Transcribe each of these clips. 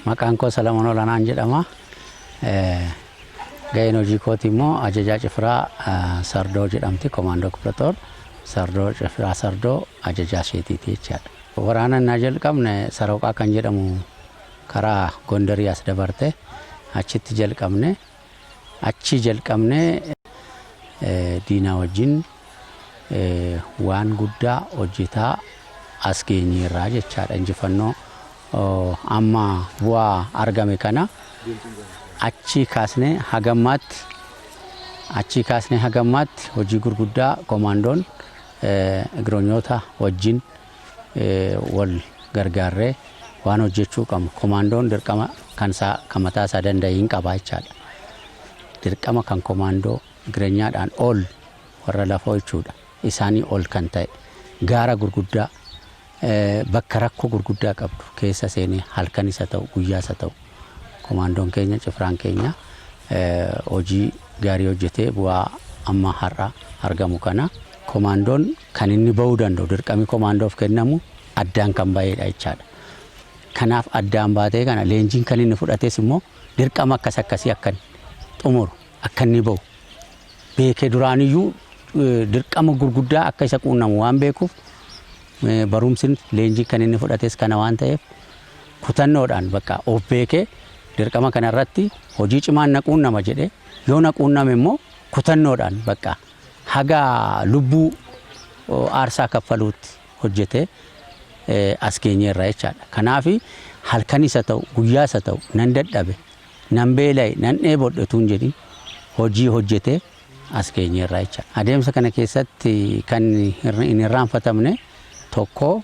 Maqaan koo Salamoon Olanaan jedhama. Ga'een hojii kooti immoo ajajaa Cifiraa Sardoo jedhamti. Komaandoo Kiflatoor Sardoo Cifiraa Sardoo ajajaa isheetiiti jechaadha. Waraana innaa jalqabne Sarooqaa kan jedhamu karaa Gondarii as dabarte achitti jalqabne. Achi jalqabne diinaa wajjin waan guddaa hojjetaa as geenyeerraa jechaadha. Injifannoo amma bu'aa argame kana achi kaasnee hagammaatti hojii gurguddaa komaandoon Igiroonyoota wajjin wal gargaarree waan hojjechuu qabnu. Komaandoon dirqama kan mataa isaa danda'e hin qaba jechaadha. Dirqama kan komaandoo Igireenyaadhaan ol warra lafoo jechuudha. Isaanii ol kan ta'e gaara gurguddaa bakka rakkoo gurguddaa qabdu keessa seenee halkan isa ta'u guyyaa isa ta'u komaandoon keenya Cifraan keenya hojii gaarii hojjetee bu'aa amma har'a argamu kana komaandoon kan inni ba'uu danda'u dirqamii komaandoof kennamu addaan kan ba'eedha jechaadha. Kanaaf addaan baatee kana leenjiin kan inni fudhates immoo dirqama akkasii akka xumuru akka inni ba'u beekee duraaniyyuu dirqama gurguddaa akka isa quunnamu waan beekuuf barumsin leenjii kan inni fudhates kana waan ta'eef kutannoodhaan bakka of beekee dirqama kana irratti hojii cimaan naquunnama jedhee yoo naquunname immoo kutannoodhaan bakka haga lubbuu aarsaa kaffaluutti hojjetee as geenyeerra jechaadha. Kanaaf halkan isa ta'u guyyaa isa ta'u nan dadhabe nan beela'e nan dheebodhetuun jedhin hojii hojjetee as geenyeerra jechaadha. Adeemsa kana keessatti kan hin irraanfatamne tokko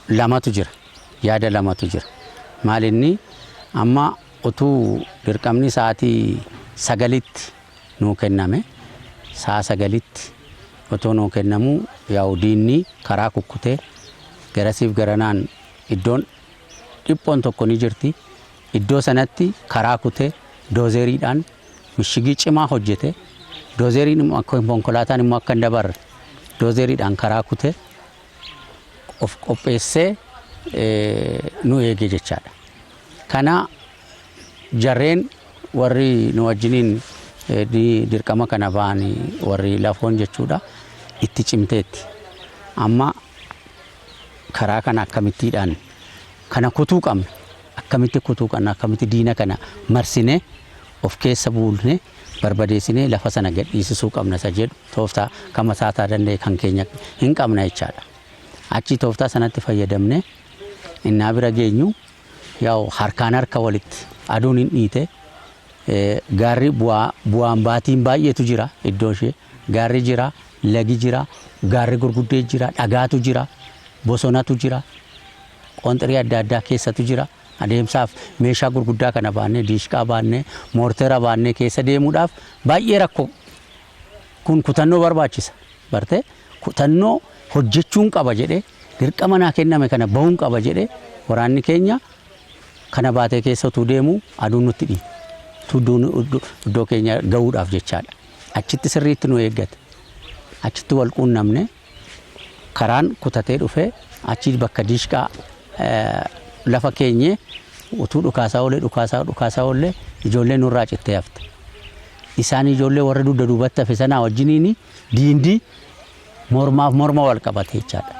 lamatu jira. Yaada lamatu jira. Maalinni amma utuu dirqamni sa'aatii 9tti nuu kenname sa'a 9tti otoo nuu kennamu yaa'u diinni karaa kukkutee garasiif garanaan iddoon dhiphoon tokko ni jirti. Iddoo sanatti karaa kutee doozeeriidhaan mishigii cimaa hojjete. Doozeeriin immoo akka konkolaataan immoo akka hin dabarre doozeeriidhaan karaa kutee of qopheessee nu eege jechaadha. Kana jarreen warri nu wajjiniin dirqama kana ba'anii warri lafoon jechuudha itti cimteetti. Amma karaa kana akkamittiidhaan kana kutuu qabna. Akkamitti kutuu qabna akkamitti diina kana marsinee of keessa buulnee barbadeessinee lafa sana gadhiisisuu qabna isa jedhu tooftaa kan mataataa danda'e kan keenya hin qabna jechaadha. Achi tooftaa sanatti fayyadamne innaa bira geenyu yaa'u harkaan harka walitti aduun hin dhiite gaarri bu'aan baatiin baay'eetu jira iddoo ishee gaarri jira lagi jira gaarri gurguddee jira dhagaatu jira bosonatu jira qonxirii adda addaa keessatu jira. Adeemsaaf meeshaa gurguddaa kana baannee diishqaa baannee moorteera baannee keessa deemuudhaaf baay'ee rakkoo kun kutannoo barbaachisa. Bartee kutannoo hojjechuun qaba jedhee dirqama naa kenname kana bahuun qaba jedhee waraanni keenya kana baatee keessa utuu deemu aduun nutti dhiibu iddoo keenya ga'uudhaaf jechaadha. Achitti sirriitti nu eeggate. Achitti wal quunnamne karaan kutatee dhufee achi bakka diishqaa lafa keenye utuu dhukaasaa oolle ijoollee nurraa cittee hafte. Isaan ijoollee warra dugda duubatti hafe sanaa wajjiniin diindii mormaaf morma wal qabate jechaadha.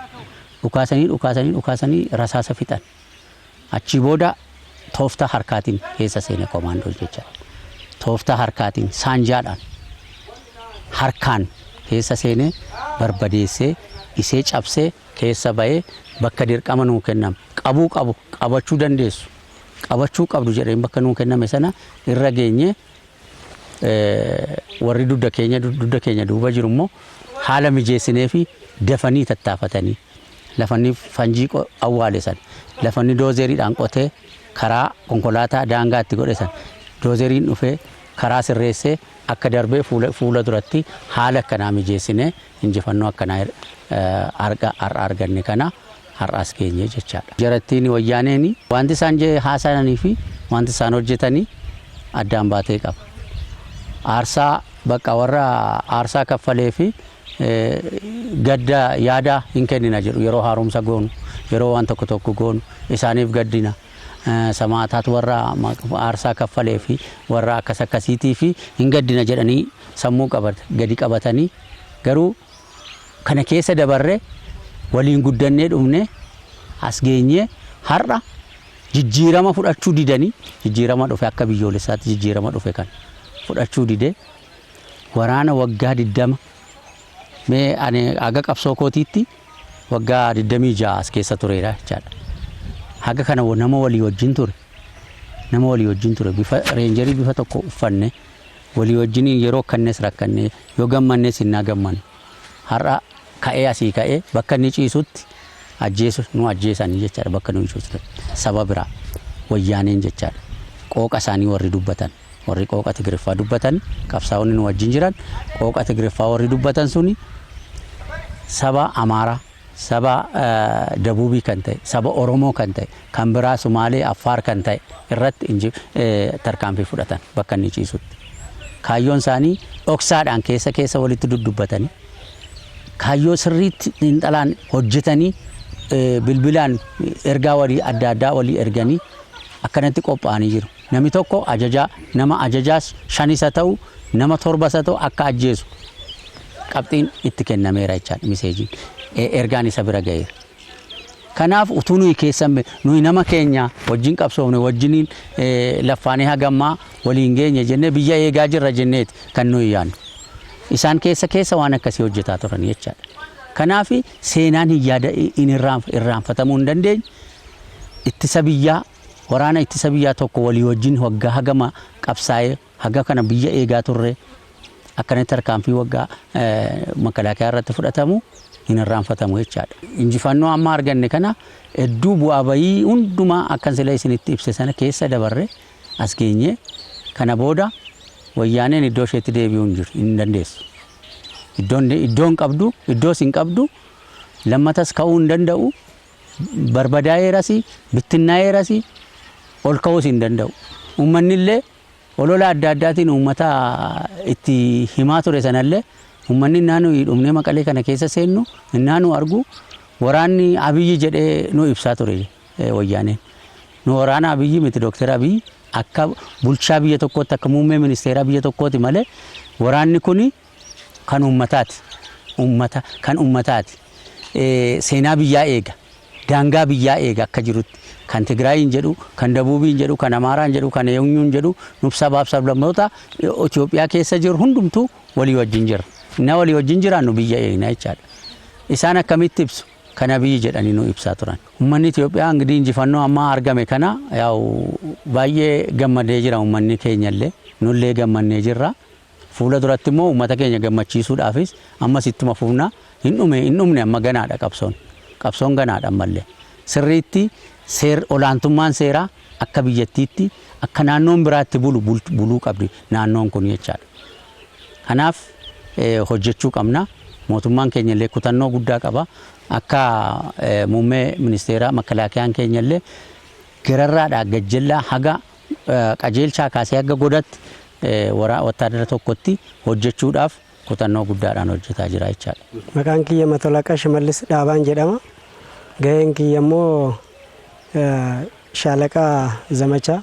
Dhukaasanii rasaasa fixan. Achi booda tooftaa harkaatiin keessa seene komaandoon jechaadha. Tooftaa harkaatiin saanjaadhaan harkaan keessa seene barbadeessee isee cabsee keessa ba'ee bakka dirqama nuu kenname qabachuu dandeessu qabachuu qabdu jedheen bakka nuu kenname sana irra geenye warri dugda keenya duuba jiru immoo haala mijeessinee fi dafanii tattaafatanii lafanii fanjii awwaale san lafanii doozeeriidhaan qotee karaa konkolaataa daangaatti godhe san doozeeriin dhufee karaa sirreessee akka darbee fuula duratti haala akkanaa mijeessinee injifannoo akkanaa arganne kana har'as geenye jechaadha. Jarattiin wayyaaneen wanti isaan haasa'anii fi wanti isaan hojjetanii addaan baatee qaba. Aarsaa bakka warra aarsaa kaffalee fi gadda yaada hin kennina jedhu yeroo haaromsa goonu yeroo waan tokko goonu isaaniif gaddina samaatat warra aarsaa kaffalee fi warra akkas akkasiitii fi hin gaddina jedhanii sammuu gadi qabatanii garuu kana keessa dabarre waliin guddannee dhumne as geenye har'a jijjiirama fudhachuu didanii jijjiirama dhufe akka biyyoolessaatti jijjiirama dhufe kan fudhachuu dide waraana waggaa 20 mee ani aga qabsoo kootiitti waggaa 26 as keessa tureera jechaadha. Haga kana nama walii wajjin ture bifa reenjerii bifa tokko uffanne walii wajjin yeroo kannes rakkanne yoo gammanne sinnaa gammanne har'a ka'ee asii ka'ee bakka inni ciisutti nu ajjeesanii jechaadha bakka nu ciisutti saba biraa wayyaaneen jechaadha. Qooqa isaanii warri dubbatan warri qooqa Tigiriffaa dubbatan qabsaa'onni nu wajjin jiran qooqa Tigiriffaa warri dubbatan suni saba Amaaraa saba Dabuubii kan ta'e saba Oromoo kan ta'e kan biraa Sumaalee Affaar kan ta'e irratti tarkaanfii fudhatan bakka inni ciisutti. Kaayyoon isaanii dhoksaadhaan keessa walitti dudubbatanii kaayyoo sirriitti xiinxalaan hojjetanii bilbilaan ergaa walii adda addaa walii erganii akkanatti qophaa'anii jiru. Namni tokko nama ajajaas 5 ta'u nama 7 ta'u akka ajjeesu qabxiin itti kennameera jechaadha miseejiin. Ergaan isa bira ga'eera. Kanaaf utuu nuyi keessan nuyi nama keenya wajjin qabsoofne wajjiniin laffaanee hagammaa waliin geenye jennee biyya eegaa jirra jenneeti kan nuyi yaannu. Isaan keessa waan akkasii hojjetaa turan jechaadha. Kanaaf seenaan hin irraanfatamuu hin dandeenye ittisa biyyaa waraana ittisa biyyaa tokko walii wajjin waggaa hagama qabsaa'ee haga kana biyya eegaa turre akkanatti tarkaanfii waggaa makalaakaa irratti fudhatamu hin irraanfatamu jechaadha. Injifannoo amma arganne kana hedduu bu'aa bayii hundumaa akkan sila isinitti ibse sana keessa dabarre as geenye kana booda wayyaaneen iddoo isheetti deebi'uu hin dandeessu. Iddoon qabdu iddoo sin qabdu lammatas ka'uu hin danda'u barbadaa'eerasi bittinnaa'eerasi ol ka'uus hin danda'u. Uummanni illee olola adda addaatiin uummata itti himaa ture sanallee uummanni naannoo dhumnee Maqalee kana keessa seennu naannoo argu waraanni Abiyyi jedhee nu ibsaa ture wayyaaneen. Nu waraana Abiyyi miti Dr. Abiyyi akka bulchaa biyya tokkootti akka muummee ministeeraa biyya tokkooti malee waraanni kuni kan uummataati. Seenaa biyyaa eega daangaa biyyaa eega akka jirutti kan Tigraayin jedhu kan Dabuubiin jedhu kan Amaaraan jedhu kan Eenyuun jedhu nuuf sabaaf sablammoota Itoophiyaa keessa jiru hundumtuu walii wajjin jira. Na walii wajjin jiraannu biyya eegna jechaadha. Isaan akkamitti ibsu kan Abiyyi jedhanii nu ibsaa turan. Uummanni Itoophiyaa ingidiin injifannoo amma argame kana baay'ee gammadee jira uummanni keenyallee nullee gammannee jirra. Fuula duratti immoo uummata keenya gammachiisuudhaafis ammas ittuma fuunaa hin dhumne amma ganaadha qabsoon ganaadha ammallee. Sirriitti olaantummaan seeraa akka biyyattiitti akka naannoon biraatti buluu qabdi naannoon kun jechaadha. Kanaaf hojjechuu qabna. Mootummaan keenya illee kutannoo guddaa qaba. Akka muummee ministeeraa makalaakiyaan keenya illee gararraadhaa gajjallaa haga qajeelchaa kaasee haga godatti waraana tokkotti hojjechuudhaaf kutannoo guddaadhaan hojjetaa jira jechaadha. Maqaan kiyya Matolaqaa Shimallis Dhaabaan jedhama. Gaheen kiyya immoo Shaalaqaa Zamachaa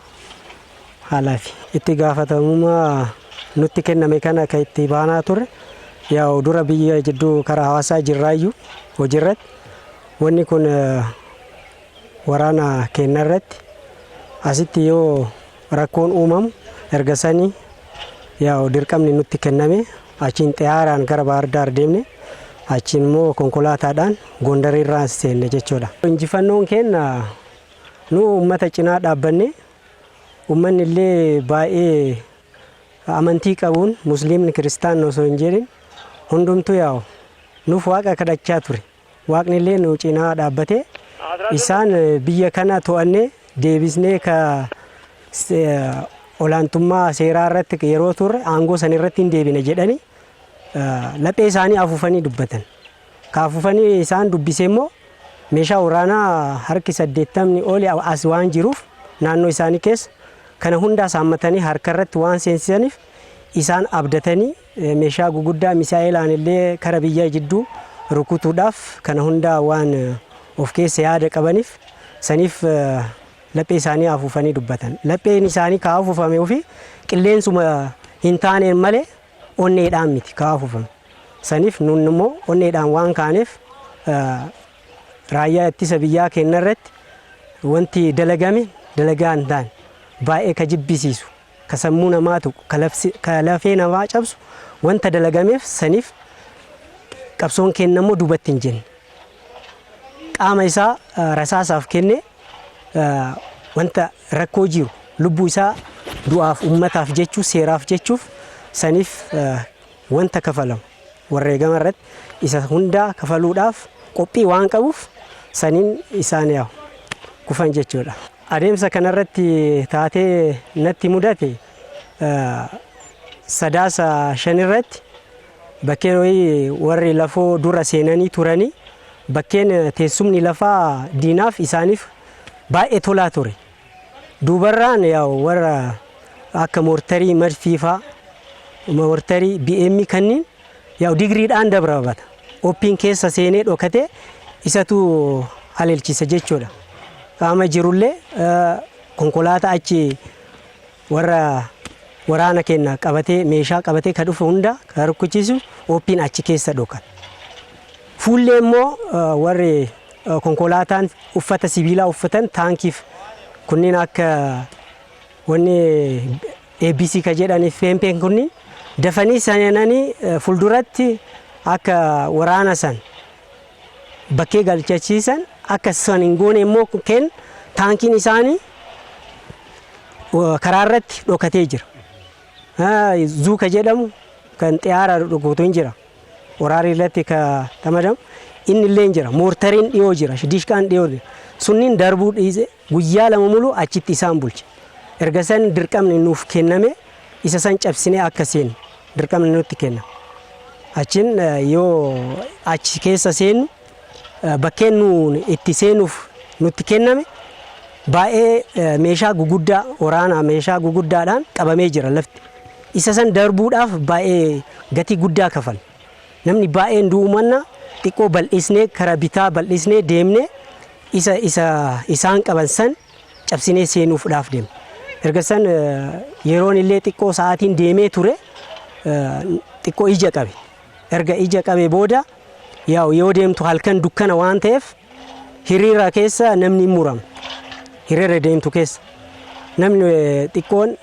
Halaafi. Itti gaafatamummaa nutti kenname kana kan itti baanaa turre yaa dura biyya jidduu karaa hawaasaa jirraayyuu hojiirratti wanni kun waraana keenya irratti asitti yoo rakkoon uumamu erga sanii yaa dirqamni nutti kenname achiin xiyyaaraan gara Baahir Daar deemne achiin immoo konkolaataadhaan Gondar irraan seenne jechuudha. Injifannoon keenya nu uummata cinaa dhaabbanne uummanni illee baay'ee amantii qabuun musliimni kiristaanni osoo hin jedhin hundumtuu yaa'u nuuf waaqa kadhachaa ture. Waaqni illee nu cinaa dhaabbatee isaan biyya kana to'annee deebisnee ka olaantummaa seeraa irratti yeroo turre aangoo san irratti hin deebine jedhanii laphee isaanii afuufanii dubbatan. Ka afuufanii isaan dubbise immoo meeshaa waraanaa harki 80 oli as waan jiruuf naannoo isaanii keessa kana hundaa saammatanii harka irratti waan seensisaniif isaan abdatanii meeshaa guguddaa misaa'ilaan illee kara biyya jidduu rukutuudhaaf kana hundaa waan of keessa yaada qabaniif saniif laphee isaanii afuufanii dubbatan. Lapheen isaanii ka afuufame ofi qilleensuma hin taaneen malee onneedhaan miti ka afuufame. Saniif nun immoo onneedhaan waan kaaneef raayyaa ittisa biyyaa keenya irratti wanti dalagame dalagaa hin taane baay'ee ka jibbisiisu ka sammuu namaa tuqu ka lafee namaa cabsu wanta dalagameef saniif qabsoon keenya immoo duubatti hin jenne. Qaama isaa rasaasaaf kenne wanta rakkoo jiru lubbuu isaa du'aaf ummataaf jechuuf seeraaf jechuuf saniif wanta kafalamu wareegama irratti isa hundaa kafaluudhaaf qophii waan qabuuf saniin isaan yaa'u kufan jechuudha. Adeemsa kanarratti taatee natti mudate sadaasa 5 irratti bakkeen warri lafoo dura seenanii turanii bakkeen teessumni lafaa diinaaf isaaniif baay'ee tolaa ture. Duubarraan yaa'u warra akka moortarii marfiifaa moortarii BM kanniin yaa'u digriidhaan dabrabata. Oppiin keessa seenee dhokate isatu haleelchisa jechuudha. Qaama jirullee konkolaataa achi warra waraana keenya qabatee meeshaa qabatee ka dhufu hunda ka rukkuchiisu oppiin achi keessa dhokate. Fuullee immoo warri konkolaataan uffata sibiilaa uffatan taankiif kunniin akka wanni ABC ka jedhaniif feempeen kunniin dafanii seenanii fulduratti akka waraana san bakkee galchachiisan akka san hin goone immoo kenn taankiin isaanii karaa irratti dhokatee jira. Zuuka jedhamu kan xiyyaara dhokotu hin jira. Waraari irratti ka tamadamu inni illee jira. Moortariin dhiyoo jira. Dishqaan dhiyoo jira. Sunniin darbuu dhiise guyyaa 2 mulu achitti isaan bulche. Erga san dirqamni nuuf kenname isa san cabsinee akka seenu dirqamni nutti kenname. Achin yoo achi keessa seenu bakkeen nuun itti seenuuf nutti kenname baay'ee meeshaa guguddaa waraanaa meeshaa guguddaadhaan qabamee jira lafti. Isa san darbuudhaaf baay'ee gatii guddaa kafal. Namni baay'een duumanna xiqqoo bal'isnee karaa bitaa bal'isnee deemnee isaan qaban san cabsinee seenuudhaaf deemne. Erga san yeroon illee xiqqoo sa'aatiin deemee ture xiqqoo ija qabe. Erga ija qabe booda yoo deemtu halkan dukkana waan ta'eef hiriira keessa namni murama. Hiriira deemtu keessa namni xiqqoon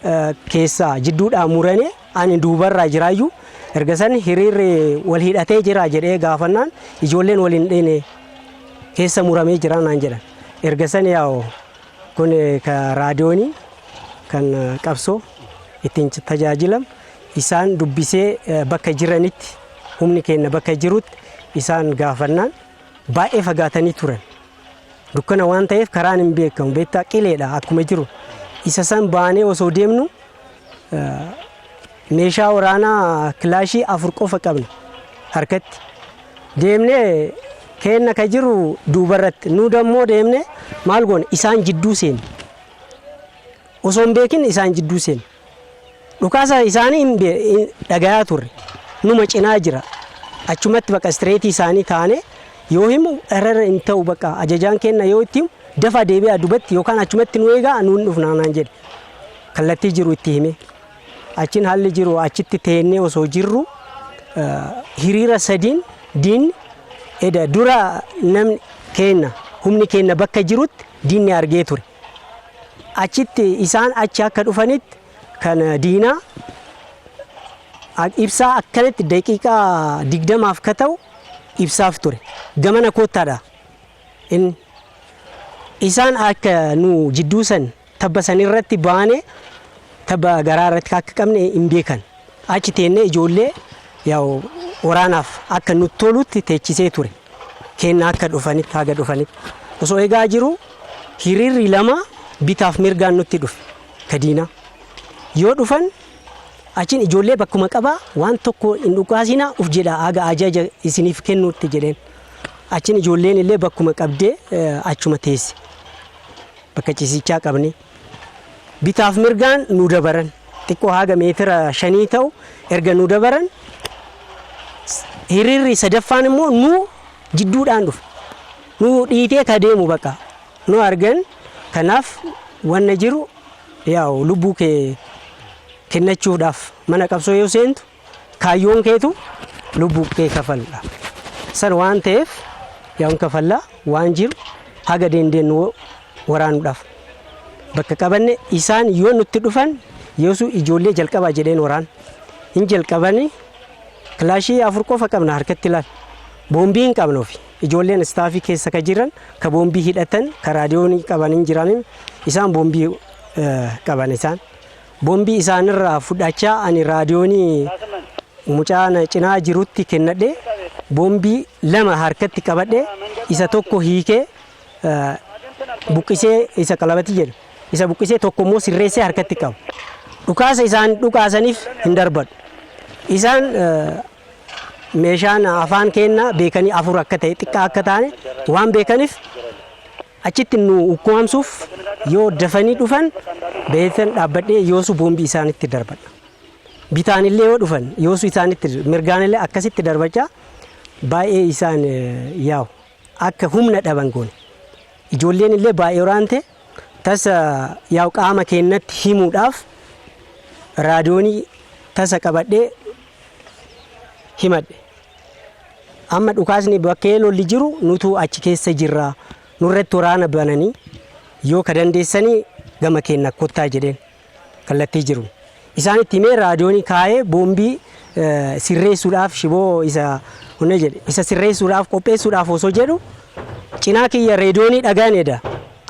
keessa jidduudhaan murane ani duubarraa jiraayyuu erga san hiriirri wal hidhatee jira jedhee gaafannaan ijoolleen waliin dheene keessa muramee jira naan jedhan. Erga san yaa'u kun ka raadiyoonii kan qabsoo ittiin tajaajilam isaan dubbisee bakka jiranitti humni keenya bakka jirutti isaan gaafannaan baay'ee fagaatanii turan. Dukkana waan ta'eef karaan hin beekamu beektaa qileedha akkuma jiru. Isa san baanee osoo deemnu meeshaa waraanaa kilaashii 4 qofa qabna harkatti. Deemnee keenya ka jiru duubarratti nu dammoo deemnee maal goone isaan jidduu seenu. Osoo hin beekin isaan jidduu seenu. Dhukaasa isaanii dhagayaa turre. Numa cinaa jira. Achumatti bakka streetii isaanii taane yoo himu errara hin ta'u bakka ajajaan keenya yoo itti dafa deebi'aa dubatti yookaan achumatti nu eegaa nuun dhufnaanaan jedhe. Kallattii jiru itti hime. Achin haalli jiru achitti teennee osoo jirru hiriira sadiin diinni eda dura namni keenya humni keenya bakka jirutti diinni argee ture. Achitti isaan achi akka dhufanitti kan diinaa ibsaa akkanatti daqiiqaa 20 ka ta'u ibsaaf ture. Gamana koottaadha. Isaan akka nu jidduu san tabba san irratti baane tabba garaa irratti akka qabne hin beekan. Achi teennee ijoollee yaa'u waraanaaf akka nutti tolutti teechisee ture. Keenya akka dhufanitti haga dhufanitti. Osoo eegaa jiru hiriirri 2 bitaaf mirgaan nutti dhufe ka diinaa. Yoo dhufan achin ijoollee bakkuma qabaa waan tokko hin dhukaasina uf jedha haga ajaja isiniif kennuutti jedheen. Achin ijoolleen illee bakkuma qabdee achuma teesse. Bakka ciisichaa qabne. Bitaaf mirgaan nu dabaran. Xiqqoo haga meetira 5 ta'u erga nu dabaran hiriirri sadaffaan immoo nu jidduudhaan dhufe. Nu dhiitee ka deemu bakka nu argan kanaaf wanna jiru yaa'u lubbuu kee kennachuudhaaf mana qabsoo yoo seentu kaayyoon keetu lubbuu kee kafaluudha. San waan ta'eef yaa'u kafallaa waan jiru haga dandeenyu waraanuudhaaf. Bakka qabanne isaan yoo nutti dhufan yoosu ijoollee jalqabaa jedheen waraan hin jalqabani kilaashii 4 qofa qabna harkatti laal boombii hin qabnuuf ijoolleen istaafii keessa ka jiran ka boombii hidhatan ka raadiyoonii qaban hin jiran isaan boombii qaban isaan boombii isaanirraa fudhachaa ani raadiyoonii mucaan cinaa jirutti kennadhe boombii 2 harkatti qabadhe isa tokko hiikee buqqisee isa qalabati jedhu isa buqqisee tokko immoo sirreessee harkatti qabu. Dhukaasa isaan dhukaasaniif hin darbadhu. Isaan meeshaan afaan keenna beekanii 4 akka ta'e xiqqaa akka taane waan beekaniif achitti nu ukkuamsuuf yoo dafanii dhufan beekan dhaabbadhee yoosu boombii isaanitti darbadha. Bitaanillee yoo dhufan yoosu isaanitti mirgaanillee akkasitti darbachaa baay'ee isaan yaa'u akka humna dhaban goone. Ijoolleen illee baay'ee waraante tasa yaa'u qaama keenyatti himuudhaaf raadiyoonii tasa qabadhee himadhe. Amma dhukaasni bakkee lolli jiru nutu achi keessa jirra nurratti waraana bananii yoo ka dandeessanii gama keenya kottaa jedheen kallattii jiru. Isaanitti himee raadiyoonii kaayee boombii sirreessuudhaaf shiboo isa hunne jedhe isa sirreessuudhaaf qopheessuudhaaf osoo jedhu cinaa kiyya raadiyoonii dhagaanedha.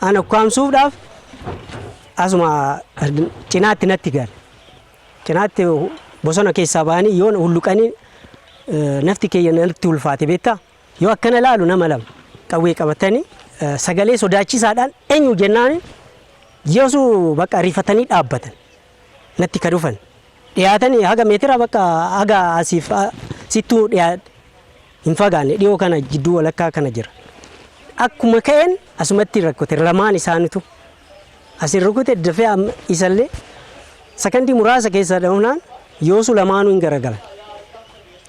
Ana ukkaamsuudhaaf asuma cinaatti natti gaale. Cinaatti bosona keessaa ba'anii yoo hulluqanii nafti keenya natti ulfaate beektaa yoo akkana laalu nama lama qawwee qabatanii sagalee sodaachisaadhaan eenyu jennaan yoosu bakka rifatanii dhaabbatan natti ka dhufan dhiyaatanii haga meetira bakka haga asiif sittuu dhiyaat hin fagaanne dhiyoo kana jidduu walakkaa kana jira. Akkuma ka'een asumatti rakkote lamaan isaanitu asin rukute dafee isallee sakandii muraasa keessa dhufnaan yoosu lamaanuu hin garagalan.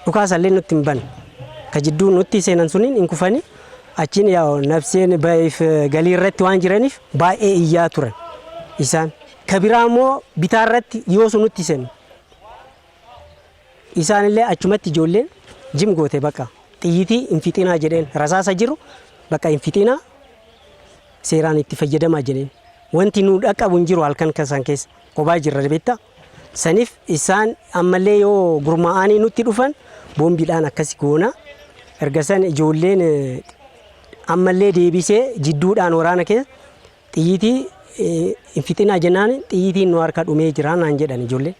Dhukaasallee nutti hin banne ka jidduu nutti seenan suniin hin kufanii achiin yaa'u nafseen baay'eef galii irratti waan jiraniif baay'ee iyyaa turan isaan. Ka biraa immoo bitaa irratti yoosu nutti seenu. Isaanillee achumatti ijoolleen jim goote bakka xiyyitii hin fixinaa jedheen rasaasa jiru bakka hin fixinaa seeraan itti fayyadamaa jedheen. Wanti nu dhaqqabu hin jiru halkan kasan keessa qobaa jirra beektaa. Saniif isaan ammallee yoo gurmaa'anii nutti dhufan boombiidhaan akkasi goona. Erga san ijoolleen ammallee deebisee jidduudhaan waraana keessa xiyyitii hin fixinaa jennaan xiyyitiin nu harka dhumee jira naan jedhan ijoolleen.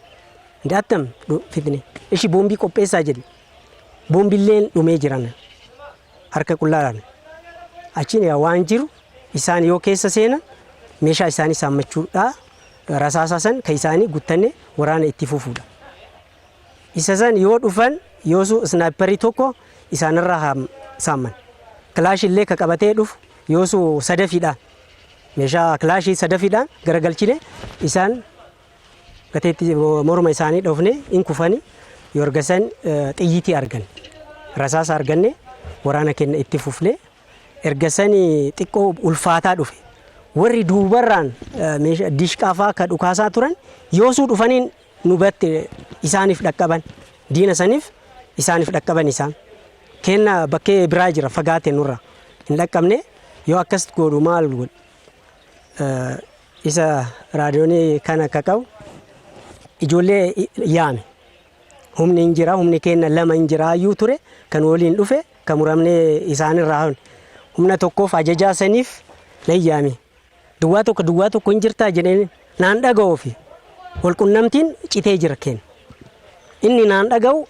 Ndaattam fixine ishi boombii qopheessaa jedhe. Boombiilleen dhumee jiran harka qullaadhaan. Achiin waan jiru isaan yoo keessa seenan meeshaa isaanii saammachuudha. Rasaasa san ka isaanii guttannee waraana itti fufuudha. Isa san yoo dhufan yoosu snaaperii tokko isaanirraa saamman. Kilaashillee ka qabatee dhufu yoosu sadafiidhaan meeshaa kilaashii sadafiidhaan garagalchine isaan gateetti morma isaanii dhofne hin kufanii yoo argasan xiyyitii argan rasaasa arganne waraana keenya itti fufne ergasanii xiqqoo ulfaataa dhufe. Warri duubarraan meeshaa dishqaafaa ka dhukaasaa turan yoosuu dhufaniin nu batte isaaniif dhaqqaban diina saniif isaaniif dhaqqaban isaan kenna bakkee biraa jira fagaate nurra hin dhaqqabne yoo akkas godhu maal godhu isa raadiyoonii kana ka qabu ijoollee yaame humni hin jira humni kenna 2 hin jira iyyuu ture kan waliin dhufe kan muramnee isaanirraa humna tokkoof ajajaa saniif layyaame. Duwwaa tokko hin jirtaa jedheen naan dhaga'uu fi walqunnamtiin citee jira kenna. Inni naan dhaga'u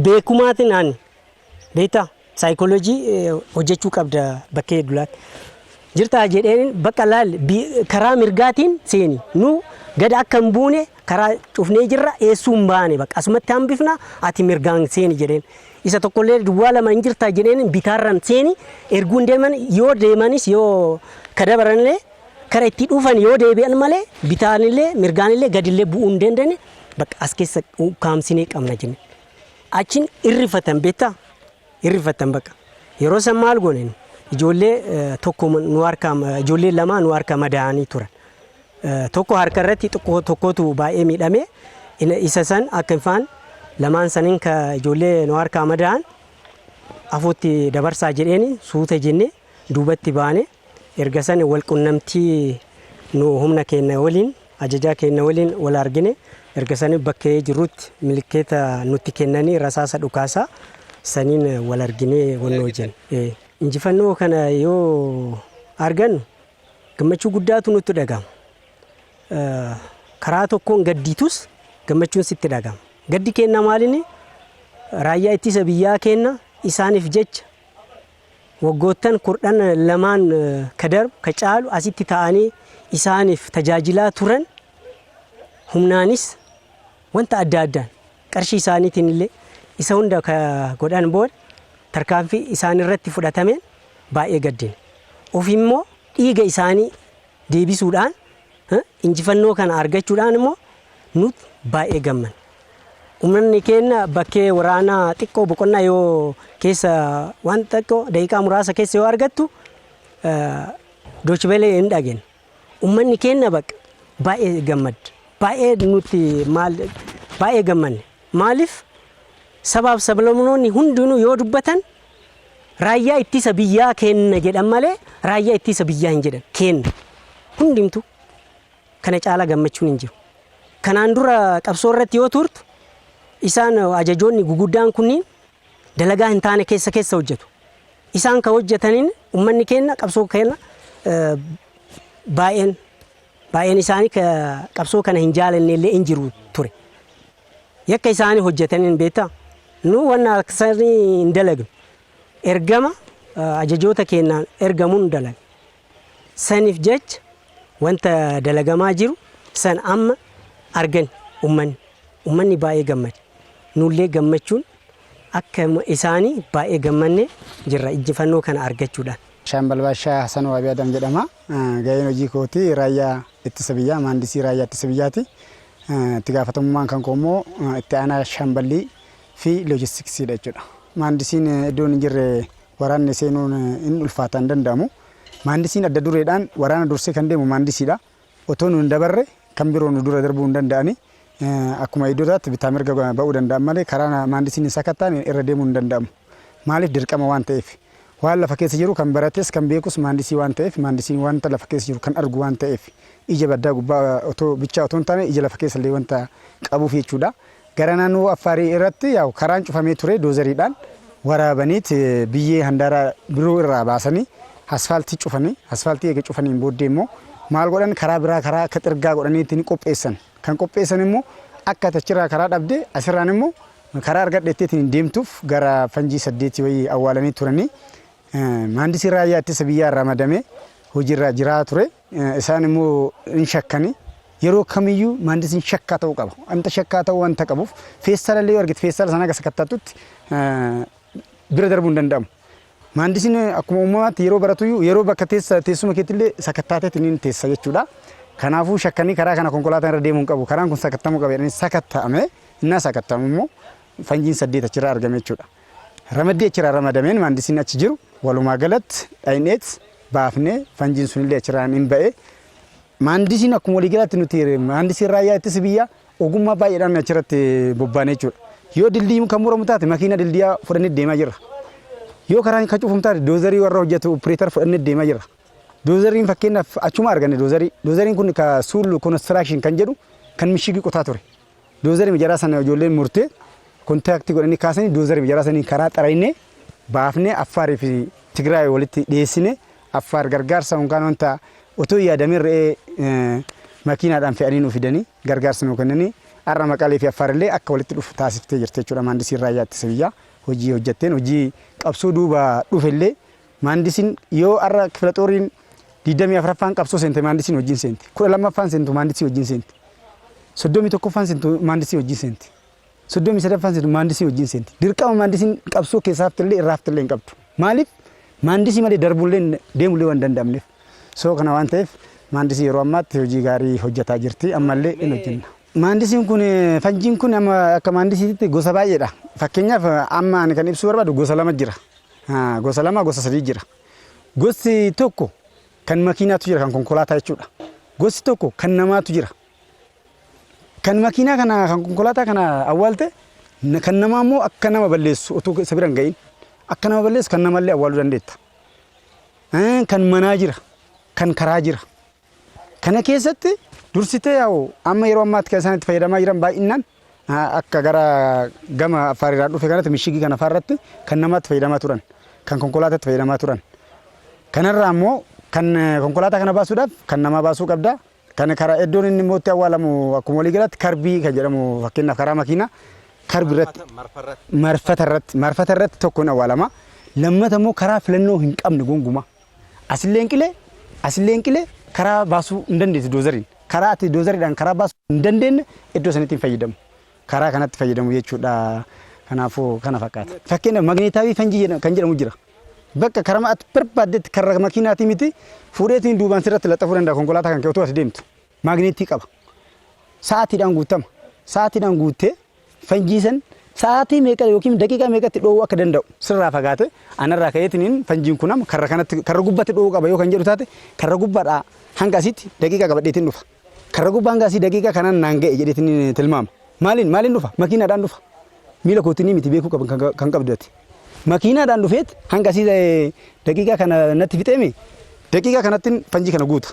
beekumaatiin naan beektaa saayikooloojii hojjechuu qabda bakkee dulaatti. Jirtaa jedheen bakka laal karaa mirgaatiin seeni nu gada akka hin buune karaa cufnee jirra eessuu hin baane bakka asumatti hambifna ati mirgaan seeni jedheen. Isa tokkollee duwwaa 2 hin jirtaa jedheen bitaarran seeni erguun deeman yoo deemanis yoo kadabaranillee kara itti dhufan yoo deebi'an malee bitaanillee mirgaanillee gadillee bu'uu hin dandeenye bakka as keessa kaamsinee qabna jenne. Achiin irrifatan beektaa irrifatan bakka yeroo san maal gooneen ijoollee tokko nu harkaa ijoollee 2 nu harkaa madaa'anii turan. tokko harka irratti tokkotu baay'ee miidhame isa san akka ifaan lamaan saniin ka ijoollee nu harkaa madaa'an afuutti dabarsaa jedheeni suuta jenne duubatti baane erga san wal qunnamtii nu humna keenya waliin ajajaa keenya waliin wal argine erga san bakkee jirrutti milikeeta nutti kennanii rasaasa dhukaasaa saniin wal argine wannoo jen injifannoo kana yoo argannu gammachuu guddaatu nutti dhagama. Karaa tokkoon gaddiitus gammachuun sitti dhagama. Gaddi kenna maalini raayyaa ittisa biyyaa kenna isaaniif jecha waggoottan 12 kadarbu ka caalu asitti ta'anii isaaniif tajaajilaa turan humnaanis wanta adda addaan qarshii isaaniitiin illee isa hunda ka godhan booda tarkaanfii isaan irratti fudhatameen baay'ee gaddine. Ofimmoo dhiiga isaanii deebisuudhaan injifannoo kana argachuudhaan immoo nuti baay'ee gamman. Uummanni keenya bakkee waraanaa xiqqoo boqonnaa yoo keessa waan xiqqoo daqiiqaa muraasa keessa yoo argattu Doochvelee hin dhageenye. Uummanni keenya bakka baay'ee gammad. Baay'ee nuti baay'ee gammanne. Maaliif sabaaf sablammoonni hundinuu yoo dubbatan raayyaa ittisa biyyaa kenna jedhan malee raayyaa ittisa biyyaa hin jedhan kenna. Hundumtu kana caala gammachuun hin jiru. Kanaan dura qabsoo irratti yoo turtu isaan ajajoonni guguddaan kunniin dalagaa hin taane keessa hojjetu. Isaan ka hojjetaniin uummanni keenya qabsoo keenya baay'een isaanii qabsoo kana hin jaalanne illee hin jiru ture. Yakka isaanii hojjetaniin beektaa nu wanna akkasanii hin dalagnu. Ergama ajajoota keenyaan ergamuun dalaga. Saniif jecha wanta dalagamaa jiru san amma argan uummanni baay'ee gammade. Nullee gammachuun akka isaanii baay'ee gammanne jirra injifannoo kana argachuudhaan. Shaambal Baashaa Hasan Waabii Adam jedhama. Gaheen hojii kooti raayyaa ittisa biyyaa maandisii raayyaa ittisa biyyaati. Itti gaafatamummaan kan koommoo itti aanaa shaamballii fi loojistiksiidha jechuudha. Maandisiin iddoon hin jirre waraanni seenuun hin ulfaataa hin danda'amu. Maandisiin adda dureedhaan waraana dursee kan deemu maandisiidha. Otoo nu hin dabarre kan biroo nu dura darbuu hin danda'ani. Akkuma iddootaatti bitaa mirga ba'uu danda'an malee karaa maandisiin sakattaan irra deemuu hin danda'amu. Maaliif dirqama waan ta'eef. Waan lafa keessa jiru kan barates kan beekus maandisii waan ta'eef maandisiin wanta lafa keessa jiru kan argu waan ta'eef ija baddaa gubbaa otoo bichaa otoo hin taane ija lafa keessa illee wanta qabuuf jechuudha. Gara naannoo Affaarii irratti yaa'u karaan cufamee ture doozariidhaan waraabaniit biyyee handaara biroo irraa baasanii asfaaltii cufanii asfaaltii eega cufaniin booddee immoo maal godhan karaa biraa karaa akka xirgaa godhaniitiin qopheessan. Kan qopheessan immoo akka achirraa karaa dhabde asirraan immoo karaa argadheettiin deemtuuf gara fanjii 8 wayii awwaalanii turanii maandisii raayyaa ittisa biyyaa ramadamee hojiirra jiraa ture. Isaan immoo hin shakkani. Yeroo kamiyyuu maandisiin shakkaa ta'uu qaba. Wanta shakkaa ta'uu wanta qabuuf feestaala illee argite feestaala sana akka sakattaatutti bira darbuu hin danda'amu. Maandisiin akkuma uumamaatti yeroo baratu yeroo bakka teessuma keetti illee sakattaateetti ni teessa jechuudha. Kanaafuu shakkanii karaa kana konkolaataan irra deemuu hin qabu. Karaan kun sakattamuu qaba jedhanii sakatta'ame innaa sakattamu immoo fanjiin 8 achirraa argame jechuudha. Ramaddii achirraa ramadameen maandisiin achi jiru walumaa galatti dhayneet baafnee fanjiin sunillee achirraan hin ba'e. Maandisiin akkuma walii galaatti nuti maandisiin raayyaa ittisa biyyaa ogummaa baay'eedhaan achirratti bobbaanee jechuudha. Yoo dildii kan muramu taate makiina dildiyaa fudhannee deemaa jirra. Yoo karaan kan cufamu taate doozarii warra hojjetu opereetar fudhannee deemaa jirra. Doozariin fakkeenyaaf achuma arganne doozariin kun ka suul konistirakshin kan jedhu kan mishigii qotaa ture. Doozarii mijaraa sana ijoolleen murtee kontaaktii godhanii kaasanii doozarii mijaraa sanii karaa xaraynee baafnee Affaarii fi Tigraay walitti dhiyeessine Affaar gargaarsa yookaan wanta otoo yaadamee re'ee makiinaadhaan fe'anii nu fidanii gargaarsa nu kennanii har'a Maqalee fi Affaar illee akka walitti dhufu taasiftee jirti jechuudha. Maandisiin raayyaa ittisa biyyaa hojii hojjetteen hojii qabsoo duuba dhufe illee maandisiin yoo har'a kifilaxooriin 24ffaan qabsoo seente maandisiin wajjin seenti. 12ffaan seentu maandisii wajjin seenti. 31ffaan seentu maandisii wajjin seenti. 33ffaan seentu maandisii wajjin seenti. Dirqama maandisiin qabsoo keessaaf illee irraaf illee hin qabdu. Maaliif maandisii malee darbuullee deemullee waan danda'amneef. So kana waan ta'eef maandisii yeroo ammaatti hojii gaarii hojjetaa jirti ammallee hin hojjenna. Maandisiin kun fanjiin kun akka maandisiitti gosa baay'eedha. Fakkeenyaaf amma ani kan ibsuu barbaadu gosa 2 jira. Gosa 2 gosa 3 jira. Gosti tokko kan makiinaatu jira kan konkolaataa jechuudha. gosti tokko kan namaatu jira. Kan makiinaa kana kan konkolaataa kana awwaalte kan namaa immoo akka nama balleessu utuu isa bira hin ga'iin akka nama balleessu kan namallee awwaaluu dandeetta. Kan manaa jira, kan karaa jira. Kana keessatti dursitee yaa'u amma yeroo ammaatti kan isaan itti fayyadamaa jiran baay'inaan akka gara gama Affaariirraa dhufe kanatti mishigii kana afaarratti kan namaatti fayyadamaa turan, kan konkolaataatti fayyadamaa turan. Kanarraa immoo kan konkolaataa kana baasuudhaaf kan nama baasuu qabda. Kan karaa iddoon inni immoo itti awwaalamu akkuma walii galaatti karbii kan jedhamu fakkeenyaaf karaa makiinaa karbii irratti marfata irratti tokkoon awwaalama. Lammata immoo karaa filannoo hin qabne gonkumaa. Asilleen qilee karaa baasuu hin dandeessu doozariin. Karaa ati doozariidhaan karaa baasuu hin dandeenye iddoo sanitti hin fayyadamu. Karaa kanatti fayyadamu jechuudha. Kanaafuu kana fakkaata. Fakkeenyaaf magneetaawi fanjii kan jedhamu jira. Bakka karaa ati barbaaddetti karaa makiinaati miti fuudheetiin duubaan sirratti laxxafuu danda'a konkolaataa kan keewwatu as deemtu. Magneetii qaba. Sa'aatiidhaan guutama. Sa'aatiidhaan guuttee fanjii san sa'aatii meeqa yookiin daqiiqaa meeqatti dhoowwuu akka danda'u sirraa fagaate anarraa ka'eetiin fanjiin kun karra gubbaatti dhoowwuu qaba yoo kan jedhu taate karra gubbaadhaa hanga asitti daqiiqaa qabadheetiin dhufa. Karra gubbaa hanga asii daqiiqaa kanaan naan ga'e jedheetiin tilmaama. Maaliin dhufa? Makiinaadhaan dhufa. Miila kootinii miti beekuu kan qabdati. Makiinaadhaan dhufeet hanga asii daqiiqaa kana natti fixeemi daqiiqaa kanatti fanjii kana guuta.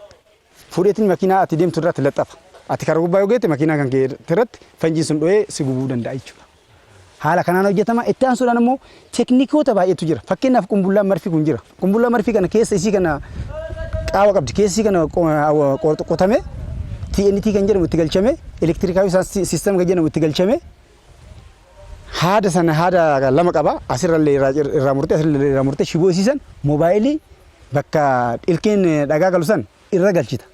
Fuudheetiin makiinaa ati deemtu irratti laxxafa. Ati karra gubbaa yoo geette makiinaa kan kee irratti fanjiin sun dho'ee si gubuu danda'a jechuudha. Haala kanaan hojjetama. Itti aansuudhaan immoo teeknikoota baay'eetu jira. Fakkeenyaaf qumbullaan marfii kun jira. Qumbullaan marfii kana keessa isii kana qaawa qabdi. Keessi kana qotamee TNT kan jedhamu itti galchame, elektirikaawi siistem kan jedhamu itti galchame. Haada lama qaba. Asirrallee irraa murtee shiboo isiisan moobaayilii bakka ilkeen dhagaa galu san irra galchita.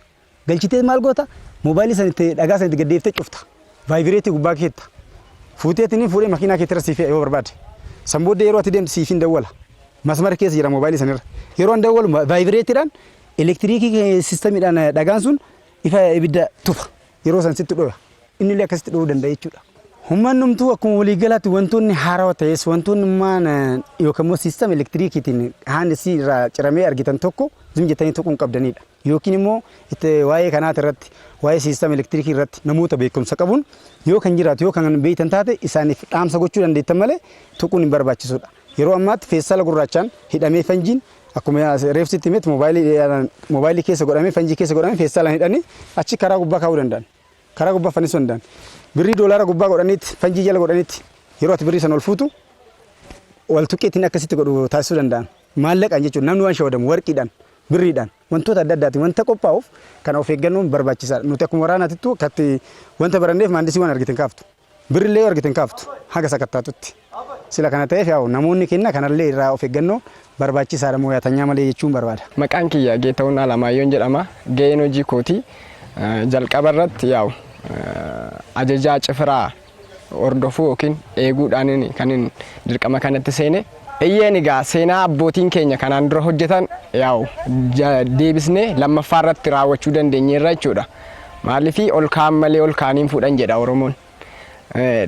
Galchitee maal goota? Moobaayilii sanitti dhagaa sanitti gaddeeftee cufta. Vaayibireetii gubbaa keetta. Fuuteetiin fuudhee makiinaa keettira siif yoo barbaade. San booddee yeroo ati deemtu siif hin dawwala. Masmara keessa jira moobaayilii sanirra. Yeroo hin dawwalu vaayibireetiidhaan elektirikii siistamiidhaan dhagaan sun ifa ibidda tufa. Yeroo san sitti dho'a. Inni illee akkasitti dho'uu danda'a jechuudha. Humnumtuu akkuma walii galaatti wantoonni haarawaa ta'es wantoonni maan yookaan immoo siistama elektirikiitiin haandi si irraa ciramee argitan tokko zum jettanii tokko hin qabdanidha. Yookiin immoo itti waa'ee kanaati irratti waa'ee siistama elektirikii irratti namoota beekumsa qabuun yoo kan jiraatu yoo kan beektan taate isaaniif dhaamsa gochuu dandeettan malee tuquun hin barbaachisudha. Yeroo ammaatti feessala gurraachaan hidhamee fanjiin akkuma reefsitti himetti moobaayilii keessa godhamee fanjii keessa godhamee feessalaan hidhanii achi karaa gubbaa kaa'uu danda'an. Karaa gubbaa fannisuu danda'an. Birrii doolaara gubbaa godhaniitti fanjii jala godhaniitti yeroo ati birrii san ol fuutu wal tuqqeetiin akkasitti godhu taasisuu danda'an. Maallaqaan jechuun namni waan shawadamu warqiidhaan birriidhaan wantoota adda addaatiin wanta qophaa'uuf kana of eeggannoon barbaachisaadha. Nuti akkuma waraanaatittu katti wanta baranneef maandisii waan argitan kaaftu. Birrillee argitan kaaftu haga sakattaatutti. Sila kana ta'eef yaa'u namoonni kenna kanallee irraa of eeggannoo barbaachisaadha moo yaatanyaa malee jechuun barbaada. Maqaan kiyya Geetahuun Alamaayoon jedhama. Ga'een hojii kooti jalqaba irratti yaa'u ajajaa cifiraa hordofuu yookiin eeguudhaan kan dirqama kanatti seene. Iyyeen egaa seenaa abbootiin keenya kanaan dura hojjetan yaa'u deebisnee lammaffaa irratti raawwachuu dandeenyeerra jechuudha. Maaliif ol kaan malee ol kaaniin fuudhan jedha Oromoon.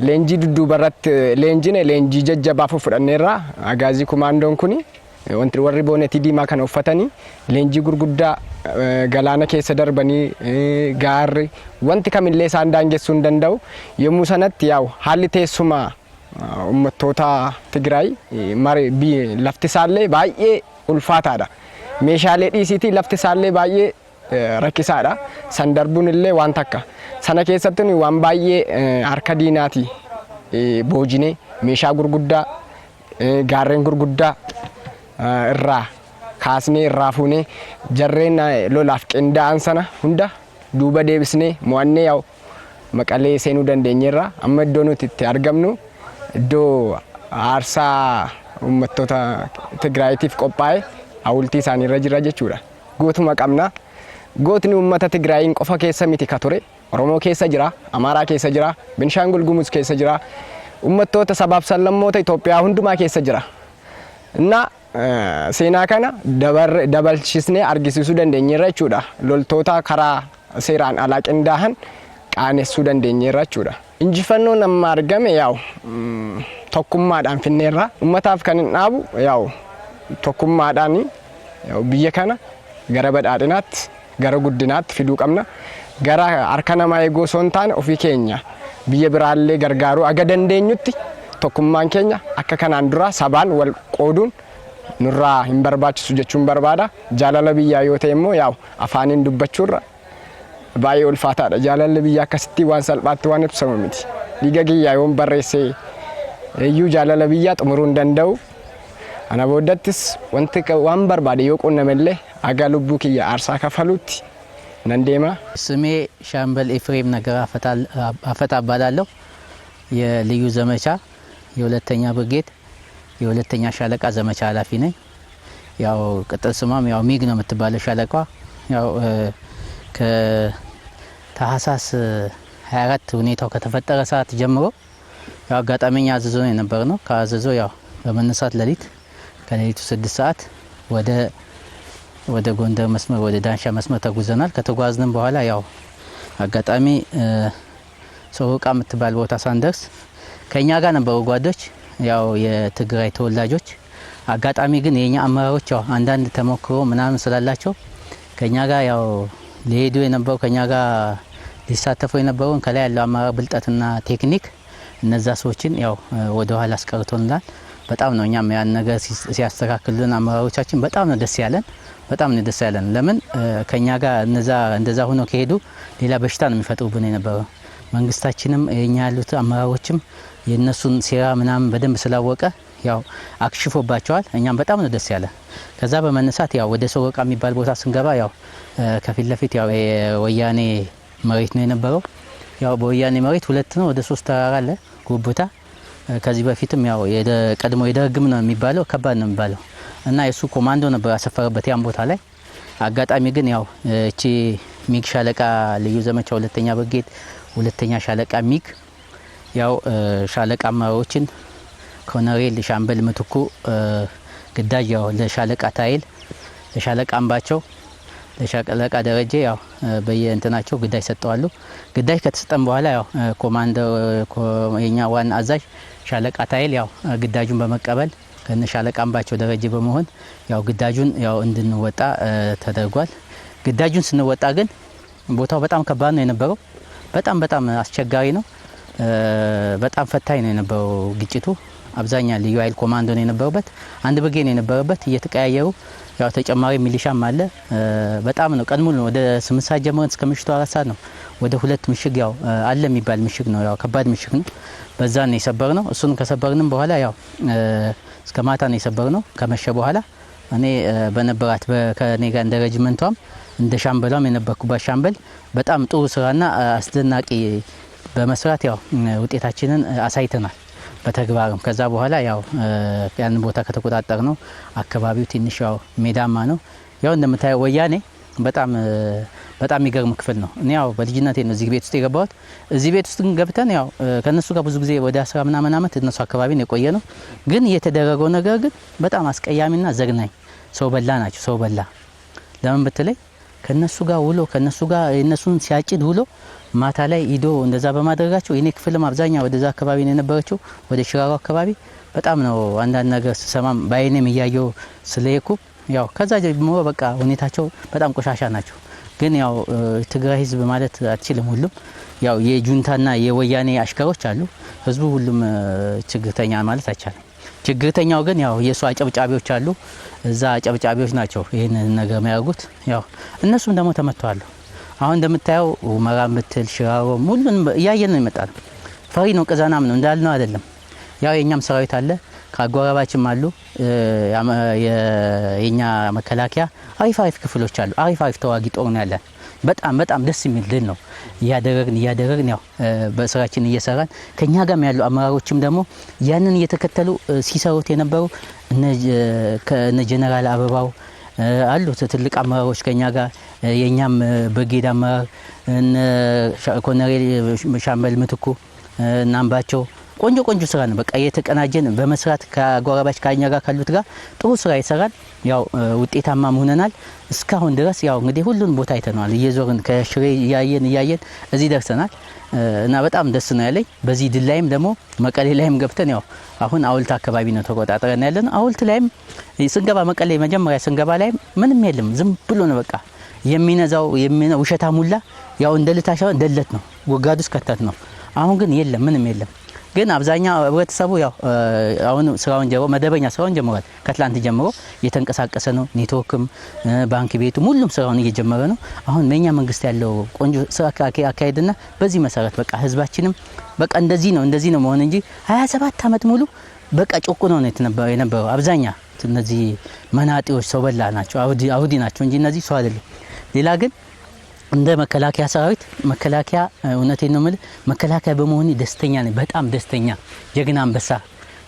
Leenjii dudduuba irratti leenjii jajjabaa fudhanneerra. Agaazii kumaandoon kuni wanti warri boonetii diimaa kana uffatanii leenjii gurguddaa galaana keessa darbanii gaarri wanti kamillee isaan daangessuu hin danda'u. Yommuu sanatti yaa'u haalli teessumaa uummattoota Tigraay lafti isaallee baay'ee ulfaataadha. Meeshaalee dhiisiitii lafti isaallee baay'ee rakkisaadha. San darbuun illee waan takka. Sana keessatti waan baay'ee harka diinaati boojinee meeshaa gurguddaa gaarreen gurguddaa irraa kaasnee irraa fuunee jarreen lolaaf qindaa'an sana hunda duuba deebisnee mo'annee yaa'u Maqalee seenuu dandeenyeerra. Amma iddoo nuti itti argamnu iddoo aarsaa uummattoota Tigraayiitiif qophaa'e hawultii isaaniirra jira jechuudha. Gootuma qabna. Gootni uummata Tigraayiin qofa keessa miti ka ture. Oromoo keessa jira, Amaaraa keessa jira, Benshaangul Gumuz keessa jira. Uummattoota sabaaf sablammoota Itoophiyaa hundumaa keessa jira. Inna seenaa kana dabalchisnee argisiisuu dandeenyeerra jechuudha. Loltoota karaa seeraan alaa qindaa'an qaanessuu dandeenyeerra jechuudha. Injifannoon amma argame yaa'u tokkummaadhaan finneerra. Uummataaf kan hin dhaabu yaa'u tokkummaadhaan biyya kana gara badhaadhinaatti gara guddinaatti fiduu qabna gara harka namaa eegoo soontaan ofii keenya biyya biraallee gargaaruu aga dandeenyutti tokkummaan keenya akka kanaan dura sabaan wal qooduun nurraa hin barbaachisu jechuun barbaada jaalala biyyaa yoo ta'e immoo yaa'u afaaniin dubbachuurra baay'ee ulfaataadha jaalalli biyyaa akkasitti waan salphaatti waan ibsamu miti dhiiga kiyyaa yoon barreessee eeyyuu jaalala biyyaa xumuruu hin danda'u ana booddattis wanti waan barbaade yoo qonnamellee aga lubbuu kiyya aarsaa kafaluutti nan deema ስሜ ሻምበል ኤፍሬም ነገራ አፈታ እባላለሁ የልዩ ዘመቻ የሁለተኛ ብርጌድ የሁለተኛ ሻለቃ ዘመቻ ኃላፊ ነኝ ያው ቅጥል ስሟም ያው ሚግ ነው የምትባለው ሻለቃ ያው ከታህሳስ 24 ሁኔታው ከተፈጠረ ሰዓት ጀምሮ ያው አጋጣሚኛ አዘዞ ነው የነበርነው ከአዘዞ ያው በመነሳት ሌሊት ከሌሊቱ 6 ሰዓት ወደ ጎንደር መስመር ወደ ዳንሻ መስመር ተጉዘናል ከተጓዝንም በኋላ ያው አጋጣሚ ሶሮቃ የምትባል ቦታ ሳንደርስ ከኛ ጋር ነበሩ ጓዶች ያው የትግራይ ተወላጆች አጋጣሚ ግን የኛ አመራሮች ያው አንዳንድ ተሞክሮ ምናምን ስላላቸው ከኛ ጋር ያው ሊሄዱ የነበሩ ከኛ ጋር ሊሳተፉ የነበሩ ከላይ ያለው አመራር ብልጠትና ቴክኒክ እነዛ ሰዎችን ያው ወደ ኋላ አስቀርቶናል በጣም ነው እኛም ያን ነገር ሲያስተካክሉን አመራሮቻችን በጣም ነው ደስ ያለን ለምን ከኛ ጋር እንደዛ ሆኖ ከሄዱ ሌላ በሽታ ነው የሚፈጥሩብን የነበረው መንግስታችንም የኛ ያሉት አመራሮችም የነሱን ሴራ ምናምን በደንብ ስላወቀ ያው አክሽፎባቸዋል እኛም በጣም ነው ደስ ያለን ከዛ በመነሳት ያው ወደ ሶሮቃ የሚባል ቦታ ስንገባ ያው ከፊት ለፊት ያው የወያኔ መሬት ነው የነበረው ያው በወያኔ መሬት ሁለት ነው ወደ 3 ተራራ አለ ጉቡታ ከዚህ በፊትም ያው ቀድሞ የደርግም ነው የሚባለው ከባድ ነው የሚባለው እና የሱ ኮማንዶ ነበር ያሰፈረበት ያን ቦታ ላይ አጋጣሚ ግን ያው እቺ ሚግ ሻለቃ ልዩ ዘመቻ ሁለተኛ ብርጌድ ሁለተኛ ሻለቃ ሚግ ያው ሻለቃ አመራሮችን ኮሎኔል ሻምበል ምትኩ ግዳጅ ያው ለሻለቃ ታይል ለሻለቃ አምባቸው ለሻለቃ ደረጀ ያው በየእንትናቸው ግዳጅ ሰጠዋሉ ግዳጅ ከተሰጠን በኋላ ያው ኮማንደር የኛ ዋና አዛዥ ሻለቃ ታይል ያው ግዳጁን በመቀበል ከነ ሻለቃ አምባቸው ደረጀ በመሆን ያው ግዳጁን ያው እንድንወጣ ተደርጓል ግዳጁን ስንወጣ ግን ቦታው በጣም ከባድ ነው የነበረው በጣም አስቸጋሪ ነው በጣም ፈታኝ ነው የነበረው ግጭቱ አብዛኛው ልዩ ኃይል ኮማንዶ ነው የነበረበት አንድ ብርጌድ ነው የነበረበት እየተቀያየሩ ያው ተጨማሪ ሚሊሻም አለ በጣም ነው ቀን ሙሉ ወደ 8 ሰዓት ጀምሮ እስከ ምሽቱ 4 ሰዓት ነው ወደ ሁለት ምሽግ ያው አለ የሚባል ምሽግ ነው ያው ከባድ ምሽግ ነው በዛ ነው የሰበርነው እሱን ከሰበርንም በኋላ ያው እስከ ማታ ነው የሰበርነው ከመሸ በኋላ እኔ በነበራት ከኔ ጋር እንደ ሬጂመንቷም እንደ ሻምበሏም የነበርኩባት ሻምበል በጣም ጥሩ ስራና አስደናቂ በመስራት ያው ውጤታችንን አሳይተናል በተግባርም ከዛ በኋላ ያው ያን ቦታ ከተቆጣጠር ነው አካባቢው ትንሽ ያው ሜዳማ ነው ያው እንደምታየው ወያኔ በጣም የሚገርም ክፍል ነው እኔ ያው በልጅነቴ ነው እዚህ ቤት ውስጥ የገባሁት እዚህ ቤት ውስጥ ገብተን ያው ከነሱ ጋር ብዙ ጊዜ ወደ 10 ምናምን አመት እነሱ አካባቢ ነው የቆየ ነው ግን የተደረገው ነገር ግን በጣም አስቀያሚና ዘግናኝ ሰው በላ ናቸው ሰው በላ ለምን በተለይ ከነሱ ጋር ውሎ ከነሱ ጋር እነሱን ሲያጭድ ውሎ ማታ ላይ ሂዶ እንደዛ በማድረጋቸው የኔ ክፍልም አብዛኛው ወደዛ አካባቢ ነው የነበረችው ወደ ሽራሮ አካባቢ በጣም ነው አንዳንድ ነገር ስሰማም ባይኔም እያየው ስለየኩ ያው ከዛ ጀምሮ በቃ ሁኔታቸው በጣም ቆሻሻ ናቸው ግን ያው ትግራይ ህዝብ ማለት አትችልም ሁሉም ያው የጁንታና የወያኔ አሽከሮች አሉ ህዝቡ ሁሉም ችግርተኛ ማለት አይቻልም ችግርተኛው ግን ያው የሱ አጨብጫቢዎች አሉ እዛ አጨብጫቢዎች ናቸው ይሄን ነገር የሚያደርጉት ያው እነሱም ደግሞ ተመተዋል አሁን እንደምታየው ሁመራ ምትል ሽራሮ ሁሉን ያየን ነው ይመጣል ፈሪ ነው ቀዛናም ነው እንዳልነው አይደለም ያው የኛም ሰራዊት አለ ካጓራባችም አሉ የኛ መከላከያ አሪፍ ክፍሎች አሉ አሪፍ ተዋጊ ጦር ነው ያለን በጣም ደስ የሚል ድል ነው ያደረግን ያው በስራችን እየሰራን ከኛ ጋር ያሉ አመራሮችም ደግሞ ያንን እየተከተሉ ሲሰሩት የነበሩ እነ ጀነራል አበባው አሉ ትልቅ አመራሮች ከኛ ጋር የኛም ብርጌድ አመራር እነ ኮሎኔል ሻምበል ምትኩ እናምባቸው ቆንጆ ስራ ነው በቃ የተቀናጀን በመስራት ከጓራባች ካኛ ጋር ካሉት ጋር ጥሩ ስራ ይሰራል ያው ውጤታማ ሆነናል እስካሁን ድረስ ያው እንግዲህ ሁሉን ቦታ አይተናል እየዞርን ከሽሬ ያየን እዚህ ደርሰናል እና በጣም ደስ ነው ያለኝ በዚህ ድል ላይም ደግሞ መቀሌ ላይም ገብተን ያው አሁን አውልት አካባቢ ነው ተቆጣጣረን ያለን አውልት ላይም ስንገባ መቀሌ መጀመሪያ ስንገባ ላይ ምንም የለም ዝም ብሎ ነው በቃ የሚነዛው ውሸታም ሁላ ያው እንደልታሻው እንደለት ነው ወጋዱስ ከተት ነው። አሁን ግን የለም ምንም የለም። ግን አብዛኛው ህብረተሰቡ ያው አሁን ስራውን ጀምሮ መደበኛ ስራውን ጀምሯል። ከትላንት ጀምሮ እየተንቀሳቀሰ ነው። ኔትወርክም ባንክ ቤቱም ሁሉም ስራውን እየጀመረ ነው። አሁን የኛ መንግስት ያለው ቆንጆ ስራ አካሄድና በዚህ መሰረት በቃ ህዝባችንም በቃ እንደዚህ ነው መሆን እንጂ 27 አመት ሙሉ በቃ ጮቁኖ ነው የነበረው። አብዛኛ እነዚህ መናጤዎች ሰው በላ ናቸው፣ አውዲ ናቸው እንጂ እነዚህ ሰው አይደለም። ሌላ ግን እንደ መከላከያ ሰራዊት መከላከያ እውነቴን ነው የምልህ መከላከያ በመሆኔ ደስተኛ ነኝ። በጣም ደስተኛ ጀግና አንበሳ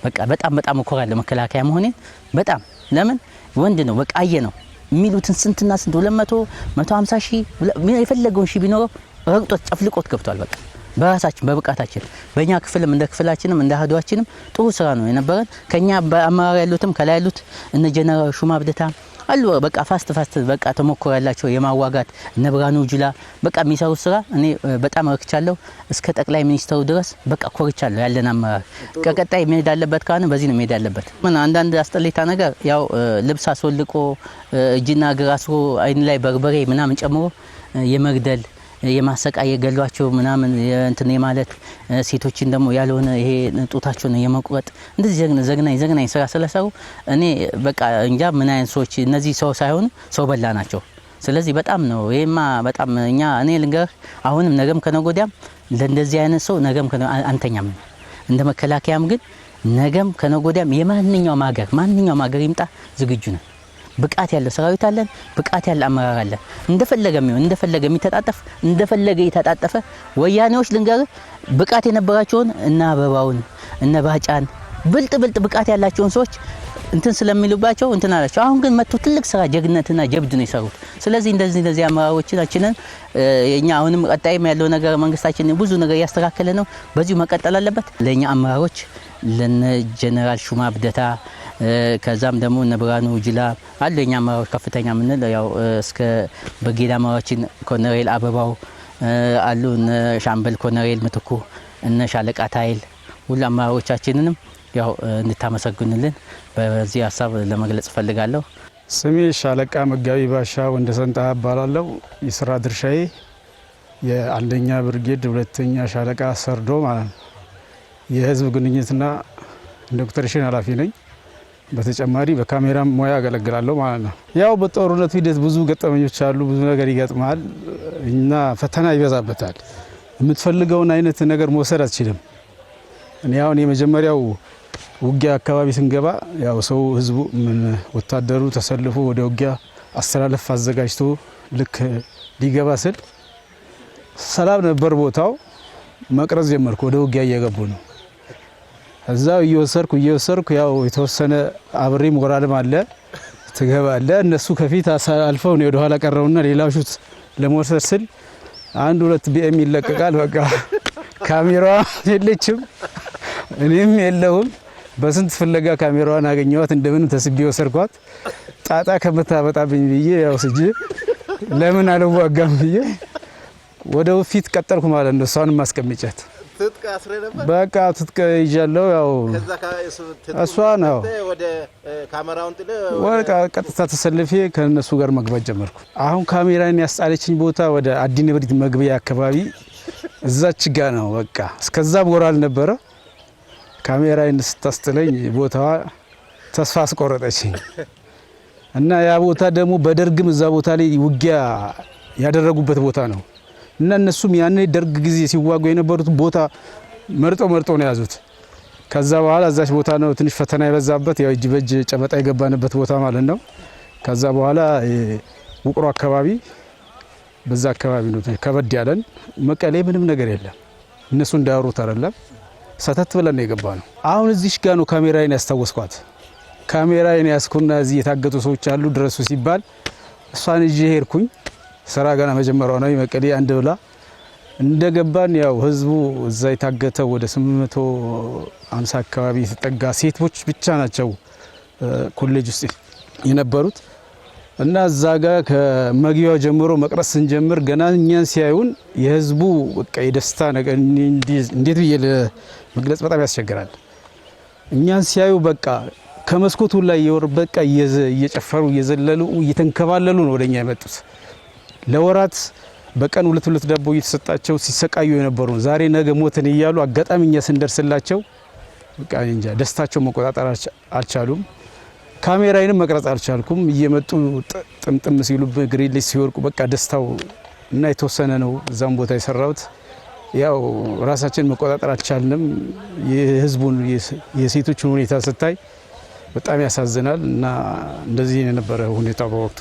በቃ በጣም እኮራለሁ መከላከያ መሆኔን በጣም። ለምን ወንድ ነው በቃ አየ ነው የሚሉትን ስንትና ስንት 200 150 ሺህ የፈለገውን ሺህ ቢኖረው ረግጦት ጨፍልቆት ገብቷል። በቃ በራሳችን በብቃታችን በእኛ ክፍልም እንደ ክፍላችንም እንደ አህዷችንም ጥሩ ስራ ነው የነበረን። ከኛ በአመራር ያሉትም ከላይ ያሉት እነ ጀነራል ሹማ ብደታ አሉ በቃ ፋስት በቃ ተሞክሮ ያላቸው የማዋጋት እነ ብርሃኑ ጁላ በቃ የሚሰሩት ስራ እኔ በጣም ረክቻለሁ። እስከ ጠቅላይ ሚኒስትሩ ድረስ በቃ ኮርቻለሁ። ያለን አመራር ከቀጣይ መሄድ አለበት ካነ በዚህ ነው መሄድ አለበት። ምን አንዳንድ አስጠሊታ ነገር ያው ልብስ አስወልቆ እጅና እግር አስሮ አይን ላይ በርበሬ ምናምን ጨምሮ የመግደል የማሰቃየ ገሏቸው ምናምን እንትን የማለት ሴቶችን ደግሞ ያልሆነ ይሄ ጡታቸውን የመቁረጥ እንደዚህ ዘግናኝ ስራ ስለሰሩ እኔ በቃ እንጃ ምን አይነት ሰዎች እነዚህ ሰው ሳይሆኑ ሰው በላ ናቸው። ስለዚህ በጣም ነው ይሄማ በጣም እኔ ልንገር አሁንም ነገም ከነጎዲያም ለእንደዚህ አይነት ሰው ነገም አንተኛም እንደ መከላከያም ግን ነገም ከነጎዲያም የማንኛውም ሀገር ይምጣ ዝግጁ ነን። ብቃት ያለው ሰራዊት አለን። ብቃት ያለው አመራር አለን። እንደፈለገ የሚተጣጠፍ እንደፈለገ የተጣጠፈ ወያኔዎች ልንገር ብቃት የነበራቸውን እና አበባውን እነ ባጫን ብልጥ ብቃት ያላቸውን ሰዎች እንትን ስለሚሉባቸው እንትን አላቸው። አሁን ግን መጥቶ ትልቅ ስራ ጀግነትና ጀብድ ነው የሰሩት። ስለዚህ እንደዚህ አመራሮቻችንን የኛ አሁንም ቀጣይም ያለው ነገር መንግስታችን ብዙ ነገር ያስተካከለ ነው። በዚሁ መቀጠል አለበት። ለኛ አመራሮች ለነ ጀነራል ሹማ ብደታ ከዛም ደግሞ እነ ብርሃኑ ጁላ አሉ የኛ አመራሮች ከፍተኛ ምን ያው እስከ በጌዳ አመራሮችን ኮሎኔል አበባው አሉ እነ ሻምበል ኮሎኔል ምትኩ እነ ሻለቃ ታይል ሁሉ አመራሮቻችንንም ያው እንድታመሰግኑልን በዚህ ሀሳብ ለመግለጽ ፈልጋለሁ። ስሜ ሻለቃ መጋቢ ባሻ ወንደሰንጣ እባላለሁ። የስራ ድርሻዬ የአንደኛ ብርጌድ ሁለተኛ ሻለቃ ሰርዶ ማለት ነው። የህዝብ ግንኙነትና ዶክተሬሽን ኃላፊ ነኝ። በተጨማሪ በካሜራ ሙያ አገለግላለሁ ማለት ነው። ያው በጦርነቱ ሂደት ብዙ ገጠመኞች አሉ። ብዙ ነገር ይገጥማል እና ፈተና ይበዛበታል። የምትፈልገውን አይነት ነገር መውሰድ አትችልም። እኔ አሁን የመጀመሪያው ውጊያ አካባቢ ስንገባ ያው ሰው ህዝቡ ወታደሩ ተሰልፎ ወደ ውጊያ አስተላለፍ አዘጋጅቶ ልክ ሊገባ ስል ሰላም ነበር ቦታው። መቅረጽ ጀመርኩ። ወደ ውጊያ እየገቡ ነው። እዛው እየወሰርኩ ያው የተወሰነ አብሬ ሞራልም አለ ትገባለ። እነሱ ከፊት አልፈው ነው ወደ ኋላ ቀረውና ሌላው ሹት ለመወሰድ ስል 1-2 ቢኤም ይለቀቃል። በቃ ካሜራዋ የለችም እኔም የለውም። በስንት ፍለጋ ካሜራዋን አገኘዋት። እንደምንም ተስቤ ወሰርኳት። ጣጣ ከመታበጣብኝ ብዬ ያው ስጅ ለምን አልዋጋም ብዬ ወደ ፊት ቀጠልኩ ማለት ነው። እሷንም ማስቀመጫት ትጥቅ አስረ ነበር። በቃ ትጥቅ ይዣለሁ። ያው እሷ ነው ወደ ካሜራውን ጥለ ወርቃ ቀጥታ ተሰልፌ ከነሱ ጋር መግባት ጀመርኩ። አሁን ካሜራን ያስጣለችኝ ቦታ ወደ አዲነ ብሪት መግቢያ አካባቢ እዛች ጋ ነው። በቃ እስከዛ ቦራል ነበረ። ካሜራን ስታስጥለኝ ቦታዋ ተስፋ አስቆረጠችኝ እና ያ ቦታ ደግሞ በደርግም እዛ ቦታ ላይ ውጊያ ያደረጉበት ቦታ ነው እና እነሱም ያኔ ደርግ ጊዜ ሲዋጉ የነበሩት ቦታ መርጦ ነው ያዙት። ከዛ በኋላ እዛች ቦታ ነው ትንሽ ፈተና የበዛበት ያው እጅ በእጅ ጨበጣ የገባንበት ቦታ ማለት ነው። ከዛ በኋላ ውቅሮ አካባቢ በዛ አካባቢ ነው ከበድ ያለን። መቀሌ ምንም ነገር የለም። እነሱ እንዳያወሩት አይደለም ሰተት ብለን የገባ ነው። አሁን እዚሽ ጋር ነው ካሜራዬን ያስታወስኳት። ካሜራዬን ያስኩና እዚህ የታገቱ ሰዎች አሉ ድረሱ ሲባል እሷን እጄ ሄድኩኝ። ስራ ገና መጀመሪያው ነው። መቀሌ አንድ ብላ እንደገባን ያው ህዝቡ እዛ የታገተው ወደ 850 አካባቢ የተጠጋ ሴቶች ብቻ ናቸው ኮሌጅ ውስጥ የነበሩት እና እዛ ጋር ከመግቢያው ጀምሮ መቅረስ ስንጀምር ገና እኛን ሲያዩን የህዝቡ በቃ የደስታ ነገር እንዴት ብዬ ለመግለጽ በጣም ያስቸግራል። እኛን ሲያዩ በቃ ከመስኮቱ ላይ በቃ እየጨፈሩ እየዘለሉ እየተንከባለሉ ነው ወደኛ የመጡት። ለወራት በቀን ሁለት ዳቦ እየተሰጣቸው ሲሰቃዩ የነበሩ ዛሬ ነገ ሞትን እያሉ አጋጣሚኛ ስንደርስላቸው በቃ እንጃ ደስታቸው መቆጣጠር አልቻሉም። ካሜራዬንም መቅረጽ አልቻልኩም። እየመጡ ጥምጥም ሲሉ በግሪል ሲወርቁ በቃ ደስታው እና የተወሰነ ነው እዛም ቦታ የሰራሁት። ያው ራሳችን መቆጣጠር አልቻልንም። የህዝቡን የሴቶችን ሁኔታ ስታይ በጣም ያሳዝናል እና እንደዚህ የነበረ ሁኔታ በወቅቱ